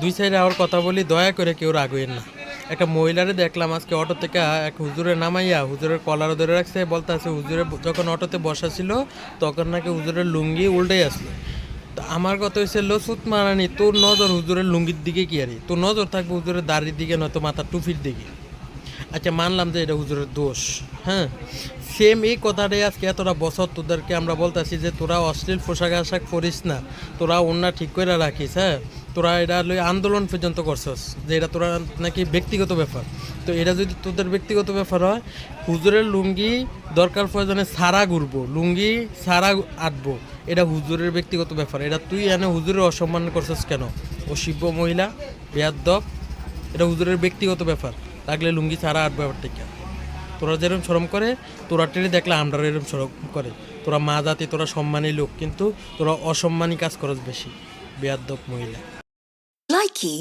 দুই সাইডে আমার কথা বলি, দয়া করে কেউ রাগবেন না। একটা মহিলারে দেখলাম আজকে অটো থেকে এক হুজুরে নামাইয়া হুজুরের কলার ধরে রাখছে, বলতে আছে হুজুরে যখন অটোতে বসা ছিল তখন নাকি হুজুরের লুঙ্গি উল্টেই আসলো। তো আমার কথা হয়েছে লসুত মারানি, তোর নজর হুজুরের লুঙ্গির দিকে কি আরে, তোর নজর থাকবে হুজুরের দাড়ির দিকে, নয়তো মাথার টুপির দিকে। আচ্ছা মানলাম যে এটা হুজুরের দোষ, হ্যাঁ। সেম এই কথাটাই আজকে এতটা বছর তোদেরকে আমরা বলতেছি যে তোরা অশ্লীল পোশাক আশাক পরিস না, তোরা ওড়না ঠিক করে রাখিস, হ্যাঁ। তোরা এটা লই আন্দোলন পর্যন্ত করছস যে এটা তোরা নাকি ব্যক্তিগত ব্যাপার। তো এটা যদি তোদের ব্যক্তিগত ব্যাপার হয়, হুজুরের লুঙ্গি দরকার প্রয়োজনে সারা ঘুরবো, লুঙ্গি সারা আটবো, এটা হুজুরের ব্যক্তিগত ব্যাপার। এটা তুই এনে হুজুরের অসম্মান করছস কেন? অসভ্য মহিলা, বেয়াদ্দপ। এটা হুজুরের ব্যক্তিগত ব্যাপার, লাগলে লুঙ্গি ছাড়া আর ব্যাপার থেকে তোরা যেরকম শরম করে, তোরা টেনে দেখলে আমরা এরকম শরম করে। তোরা মা জাতি, তোরা সম্মানী লোক, কিন্তু তোরা অসম্মানী কাজ করস বেশি, বেয়াদ্দপ মহিলা। Likey